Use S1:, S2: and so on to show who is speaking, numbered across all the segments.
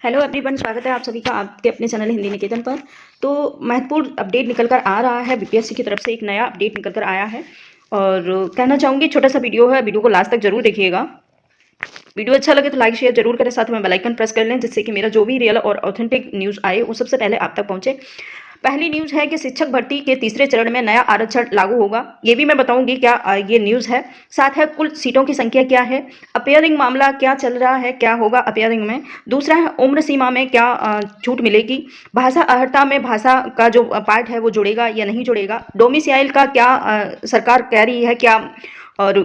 S1: Hello everyone, स्वागत है आप सभी का आपके अपने चैनल हिंदी निकेतन पर। तो महत्वपूर्ण अपडेट निकल कर आ रहा है, बीपीएससी की तरफ से एक नया अपडेट निकल कर आया है और कहना चाहूँगी छोटा सा वीडियो है, वीडियो को लास्ट तक जरूर देखिएगा। वीडियो अच्छा लगे तो लाइक शेयर जरूर करें, साथ में बेल आइकन प्रेस कर लें जिससे कि मेरा जो भी रियल और ऑथेंटिक न्यूज़ आए वो सबसे पहले आप तक पहुंचे। पहली न्यूज़ है कि शिक्षक भर्ती के तीसरे चरण में नया आरक्षण लागू होगा। ये भी मैं बताऊंगी क्या ये न्यूज़ है। साथ है कुल सीटों की संख्या क्या है, अपियरिंग मामला क्या चल रहा है, क्या होगा अपियरिंग में। दूसरा है उम्र सीमा में क्या छूट मिलेगी। भाषा अर्हता में भाषा का जो पार्ट है वो जुड़ेगा या नहीं जुड़ेगा। डोमिसाइल का क्या सरकार कह रही है क्या, और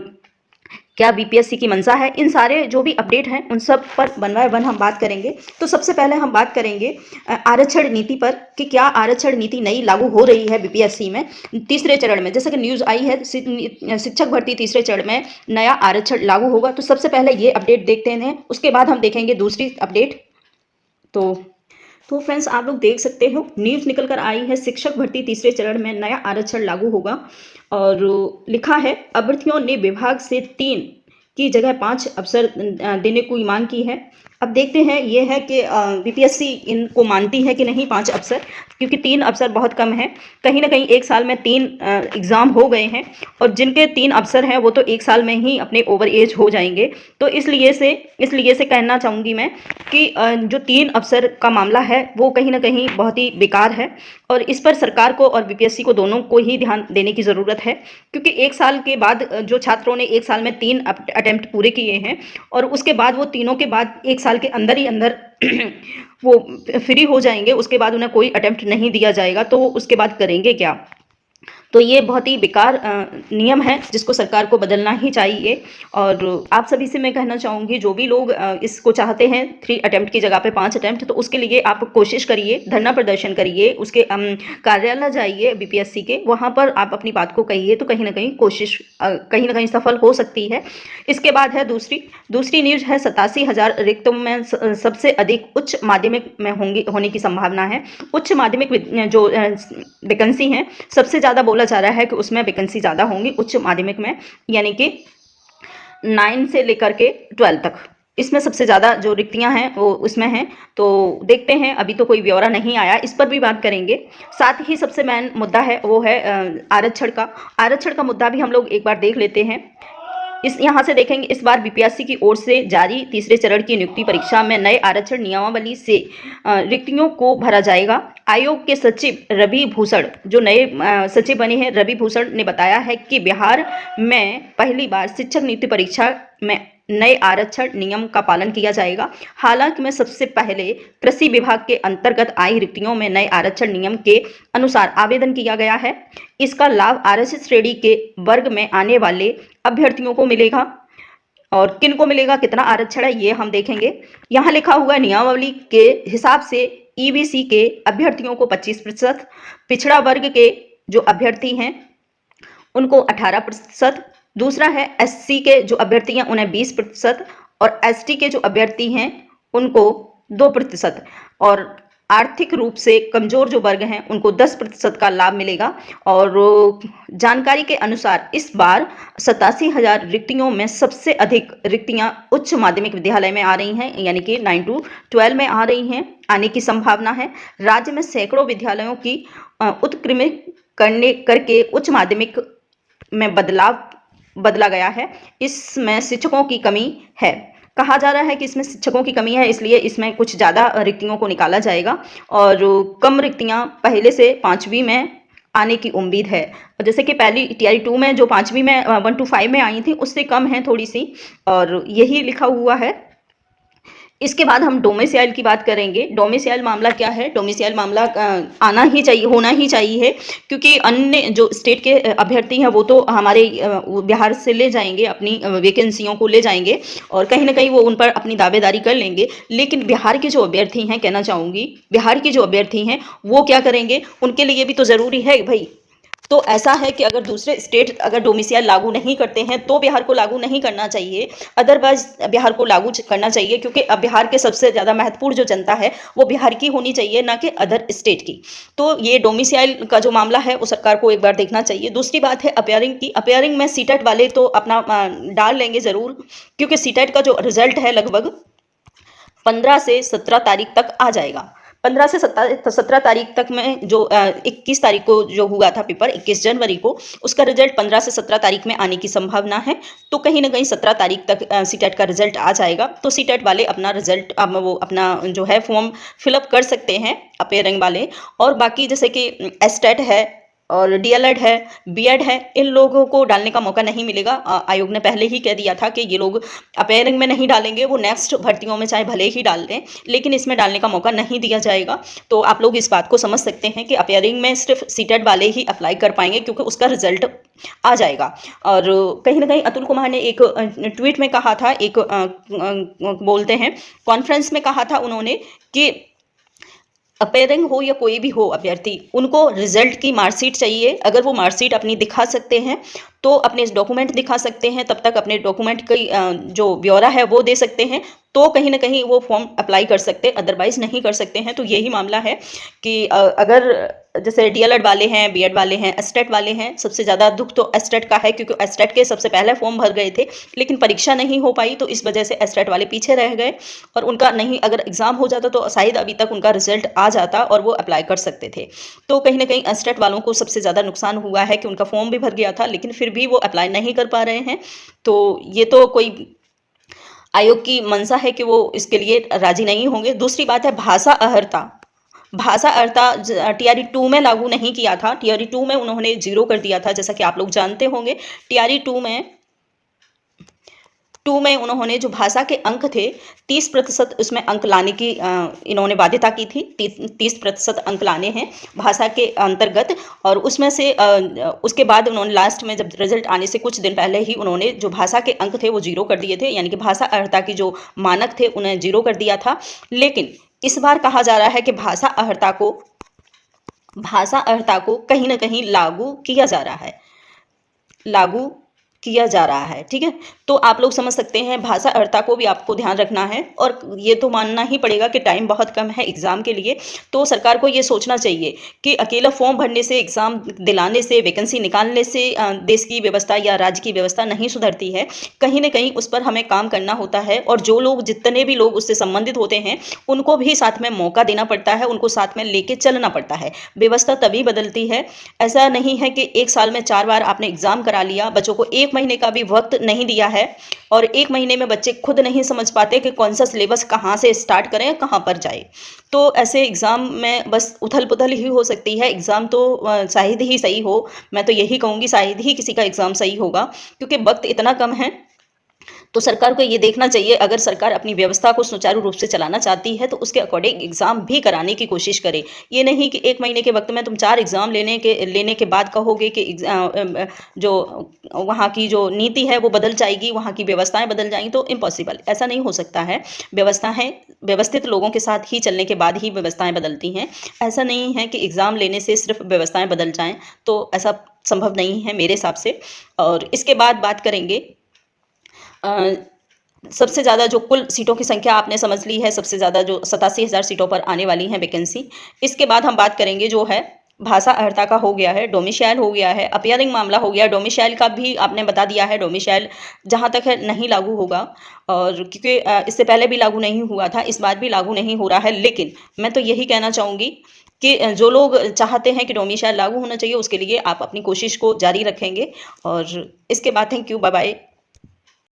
S1: क्या बीपीएससी की मंशा है। इन सारे जो भी अपडेट हैं उन सब पर वन बाय वन हम बात करेंगे। तो सबसे पहले हम बात करेंगे आरक्षण नीति पर कि क्या आरक्षण नीति नई लागू हो रही है बीपीएससी में तीसरे चरण में। जैसे कि न्यूज़ आई है शिक्षक भर्ती तीसरे चरण में नया आरक्षण लागू होगा। तो सबसे पहले ये अपडेट देखते हैं, उसके बाद हम देखेंगे दूसरी अपडेट। तो फ्रेंड्स, आप लोग देख सकते हो न्यूज़ निकल कर आई है शिक्षक भर्ती तीसरे चरण में नया आरक्षण लागू होगा और लिखा है अभ्यर्थियों ने विभाग से 3 की जगह 5 अवसर देने की मांग की है। अब देखते हैं ये है कि बीपीएससी इनको मानती है कि नहीं 5 अवसर, क्योंकि 3 अवसर बहुत कम है। कहीं ना कहीं एक साल में 3 एग्ज़ाम हो गए हैं और जिनके 3 अवसर हैं वो तो एक साल में ही अपने ओवर एज हो जाएंगे। तो इसलिए से कहना चाहूँगी मैं कि जो 3 अवसर का मामला है वो कहीं ना कहीं बहुत ही बेकार है और इस पर सरकार को और बीपीएससी को दोनों को ही ध्यान देने की ज़रूरत है। क्योंकि एक साल के बाद जो छात्रों ने एक साल में 3 अटेम्प्ट पूरे किए हैं और उसके बाद वो तीनों के बाद एक साल के अंदर ही अंदर वो फ्री हो जाएंगे, उसके बाद उन्हें कोई अटेम्प्ट नहीं दिया जाएगा, तो उसके बाद करेंगे क्या। तो ये बहुत ही बेकार नियम है जिसको सरकार को बदलना ही चाहिए। और आप सभी से मैं कहना चाहूँगी जो भी लोग इसको चाहते हैं 3 अटेम्प्ट की जगह पे 5 अटेम्प्ट, तो उसके लिए आप कोशिश करिए, धरना प्रदर्शन करिए, उसके कार्यालय जाइए बीपीएससी के, वहाँ पर आप अपनी बात को कहिए तो कहीं ना कहीं कोशिश कहीं ना कहीं सफल हो सकती है। इसके बाद है दूसरी न्यूज़ है 87,000 रिक्तों में सबसे अधिक उच्च माध्यमिक में होने की संभावना है। उच्च माध्यमिक जो वैकेंसी हैं सबसे ज़्यादा बोला जा रहा है कि उसमें वैकेंसी ज़्यादा होंगी उच्च माध्यमिक में, यानी कि 9 से लेकर के 12 तक। इसमें सबसे ज़्यादा जो रिक्तियां हैं वो उसमें हैं। तो देखते हैं, अभी तो कोई ब्यौरा नहीं आया, इस पर भी बात करेंगे। साथ ही सबसे मेन मुद्दा है वो है आरक्षण का मुद्दा भी हम लोग एक बार देख लेते हैं। यहाँ से देखेंगे इस बार बीपीएससी की ओर से जारी तीसरे चरण की नियुक्ति परीक्षा में नए आरक्षण नियमावली से रिक्तियों को भरा जाएगा। आयोग के सचिव रवि भूषण, जो नए सचिव बने हैं, रवि भूषण ने बताया है कि बिहार में पहली बार शिक्षक नियुक्ति परीक्षा में नए आरक्षण नियम का पालन किया जाएगा। हालांकि में सबसे पहले कृषि विभाग के अंतर्गत आई रिक्तियों में नए आरक्षण नियम के अनुसार आवेदन किया गया है। इसका लाभ आरक्षित श्रेणी के वर्ग में आने वाले अभ्यर्थियों को मिलेगा और किन को मिलेगा, कितना आरक्षण है ये हम देखेंगे। यहाँ लिखा हुआ है नियमावली के हिसाब से ईबीसी के अभ्यर्थियों को 25%, पिछड़ा वर्ग के जो अभ्यर्थी हैं उनको 18%, दूसरा है एससी के जो अभ्यर्थी हैं उन्हें 20% और एसटी के जो अभ्यर्थी हैं उनको 2%, और आर्थिक रूप से कमजोर जो वर्ग हैं उनको 10% का लाभ मिलेगा। और जानकारी के अनुसार इस बार 87,000 रिक्तियों में सबसे अधिक रिक्तियां उच्च माध्यमिक विद्यालय में आ रही हैं, यानी कि 9 to 12 में आ रही हैं, आने की संभावना है। राज्य में सैकड़ों विद्यालयों की उत्क्रमित करके उच्च माध्यमिक में बदला गया है। इसमें शिक्षकों की कमी है, कहा जा रहा है कि इसमें शिक्षकों की कमी है, इसलिए इसमें कुछ ज़्यादा रिक्तियों को निकाला जाएगा और कम रिक्तियां पहले से 5वीं में आने की उम्मीद है। जैसे कि पहली टीआई 2 में जो 5वीं में 1 to 5 में आई थी उससे कम है थोड़ी सी, और यही लिखा हुआ है। इसके बाद हम डोमिसाइल की बात करेंगे। डोमिसाइल मामला क्या है, डोमिसाइल मामला आना ही चाहिए, होना ही चाहिए, क्योंकि अन्य जो स्टेट के अभ्यर्थी हैं वो तो हमारे बिहार से ले जाएंगे, अपनी वैकेंसियों को ले जाएंगे और कहीं ना कहीं वो उन पर अपनी दावेदारी कर लेंगे। लेकिन बिहार के जो अभ्यर्थी हैं, कहना चाहूँगी बिहार के जो अभ्यर्थी हैं वो क्या करेंगे, उनके लिए भी तो ज़रूरी है भाई। तो ऐसा है कि अगर दूसरे स्टेट अगर डोमिसाइल लागू नहीं करते हैं तो बिहार को लागू नहीं करना चाहिए, अदरवाइज बिहार को लागू करना चाहिए, क्योंकि अब बिहार के सबसे ज़्यादा महत्वपूर्ण जो जनता है वो बिहार की होनी चाहिए, ना कि अदर स्टेट की। तो ये डोमिसाइल का जो मामला है वो सरकार को एक बार देखना चाहिए। दूसरी बात है अपियरिंग की। अपियरिंग में सीटेट वाले तो अपना डाल लेंगे ज़रूर, क्योंकि सीटेट का जो रिजल्ट है लगभग 15 से 17 तारीख तक आ जाएगा। 15 से 17 तारीख तक में जो 21 तारीख को जो हुआ था पेपर, 21 जनवरी को, उसका रिजल्ट 15 से 17 तारीख में आने की संभावना है। तो कहीं ना कहीं 17 तारीख तक सीटेट का रिजल्ट आ जाएगा। तो सीटेट वाले अपना रिजल्ट वो अपना जो है फॉर्म फिलअप कर सकते हैं, अपेयरिंग वाले। और बाकी जैसे कि एस्टेट है और डीएलएड है, बीएड है, इन लोगों को डालने का मौका नहीं मिलेगा। आयोग ने पहले ही कह दिया था कि ये लोग अपेयरिंग में नहीं डालेंगे, वो नेक्स्ट भर्तियों में चाहे भले ही डाल दें, लेकिन इसमें डालने का मौका नहीं दिया जाएगा। तो आप लोग इस बात को समझ सकते हैं कि अपेयरिंग में सिर्फ सीटेट वाले ही अप्लाई कर पाएंगे, क्योंकि उसका रिजल्ट आ जाएगा। और कहीं ना कहीं अतुल कुमार ने एक ट्वीट में कहा था, एक बोलते हैं कॉन्फ्रेंस में कहा था उन्होंने कि अपेयरिंग हो या कोई भी हो अभ्यर्थी, उनको रिजल्ट की मार्कशीट चाहिए। अगर वो मार्कशीट अपनी दिखा सकते हैं तो अपने डॉक्यूमेंट दिखा सकते हैं, तब तक अपने डॉक्यूमेंट की जो ब्यौरा है वो दे सकते हैं, तो कहीं ना कहीं वो फॉर्म अप्लाई कर सकते हैं, अदरवाइज नहीं कर सकते हैं। तो यही मामला है कि अगर जैसे डीएलएड वाले हैं, बीएड वाले हैं, एस्टेट वाले हैं, सबसे ज़्यादा दुख तो एस्टेट का है, क्योंकि एस्टेट के सबसे पहले फॉर्म भर गए थे लेकिन परीक्षा नहीं हो पाई, तो इस वजह से एस्टेट वाले पीछे रह गए। और उनका नहीं, अगर एग्जाम हो जाता तो शायद अभी तक उनका रिजल्ट आ जाता और वो अप्लाई कर सकते थे। तो कहीं ना कहीं एस्टेट वालों को सबसे ज़्यादा नुकसान हुआ है कि उनका फॉर्म भी भर गया था लेकिन फिर भी वो अप्लाई नहीं कर पा रहे हैं। तो ये तो कोई आयोग की मंशा है कि वो इसके लिए राजी नहीं होंगे। दूसरी बात है भाषा अहर्ता। भाषा अहर्ता टीआरई 2 में लागू नहीं किया था, टीआरई 2 में उन्होंने 0 कर दिया था, जैसा कि आप लोग जानते होंगे। टीआरई 2 में उन्होंने जो भाषा के अंक थे 30% उसमें अंक लाने की इन्होंने बाध्यता की थी। 30% अंक लाने हैं भाषा के अंतर्गत। और उसमें से उसके बाद उन्होंने लास्ट में जब रिजल्ट आने से कुछ दिन पहले ही उन्होंने जो भाषा के अंक थे वो 0 कर दिए थे, यानी कि भाषा अहर्ता की जो मानक थे उन्हें 0 कर दिया था। लेकिन इस बार कहा जा रहा है कि भाषा अहर्ता को कहीं ना कहीं लागू किया जा रहा है, लागू किया जा रहा है। ठीक है, तो आप लोग समझ सकते हैं भाषा अहर्ता को भी आपको ध्यान रखना है। और ये तो मानना ही पड़ेगा कि टाइम बहुत कम है एग्जाम के लिए, तो सरकार को ये सोचना चाहिए कि अकेला फॉर्म भरने से, एग्जाम दिलाने से, वैकेंसी निकालने से देश की व्यवस्था या राज्य की व्यवस्था नहीं सुधरती है। कहीं ना कहीं उस पर हमें काम करना होता है। और जो लोग, जितने भी लोग उससे संबंधित होते हैं, उनको भी साथ में मौका देना पड़ता है, उनको साथ में लेके चलना पड़ता है। व्यवस्था तभी बदलती है। ऐसा नहीं है कि एक साल में 4 बार आपने एग्जाम करा लिया, बच्चों को 1 महीने का भी वक्त नहीं दिया है, और 1 महीने में बच्चे खुद नहीं समझ पाते कि कौन सा सिलेबस कहाँ से स्टार्ट करें, कहाँ पर जाए। तो ऐसे एग्जाम में बस उथल पुथल ही हो सकती है। एग्जाम तो शायद ही सही हो, मैं तो यही कहूँगी शायद ही किसी का एग्जाम सही होगा, क्योंकि वक्त इतना कम है। तो सरकार को ये देखना चाहिए, अगर सरकार अपनी व्यवस्था को सुचारू रूप से चलाना चाहती है तो उसके अकॉर्डिंग एग्जाम भी कराने की कोशिश करे। ये नहीं कि 1 महीने के वक्त में तुम 4 एग्जाम लेने के बाद कहोगे कि जो वहाँ की जो नीति है वो बदल जाएगी, वहाँ की व्यवस्थाएं बदल जाएंगी, तो इम्पॉसिबल, ऐसा नहीं हो सकता है। व्यवस्थाएं व्यवस्थित लोगों के साथ ही चलने के बाद ही व्यवस्थाएं बदलती हैं। ऐसा नहीं है कि एग्जाम लेने से सिर्फ व्यवस्थाएं बदल जाएं, तो ऐसा संभव नहीं है मेरे हिसाब से। और इसके बाद बात करेंगे सबसे ज़्यादा जो कुल सीटों की संख्या आपने समझ ली है, सबसे ज़्यादा जो 87,000 सीटों पर आने वाली हैं वैकेंसी। इसके बाद हम बात करेंगे जो है भाषा अहर्ता का हो गया है, डोमिसाइल हो गया है, अपियरिंग मामला हो गया। डोमिसाइल का भी आपने बता दिया है, डोमिसाइल जहाँ तक है नहीं लागू होगा, और क्योंकि इससे पहले भी लागू नहीं हुआ था, इस बार भी लागू नहीं हो रहा है। लेकिन मैं तो यही कहना चाहूँगी कि जो लोग चाहते हैं कि डोमिसाइल लागू होना चाहिए, उसके लिए आप अपनी कोशिश को जारी रखेंगे। और इसके बाद थैंक यू, बाय बाय।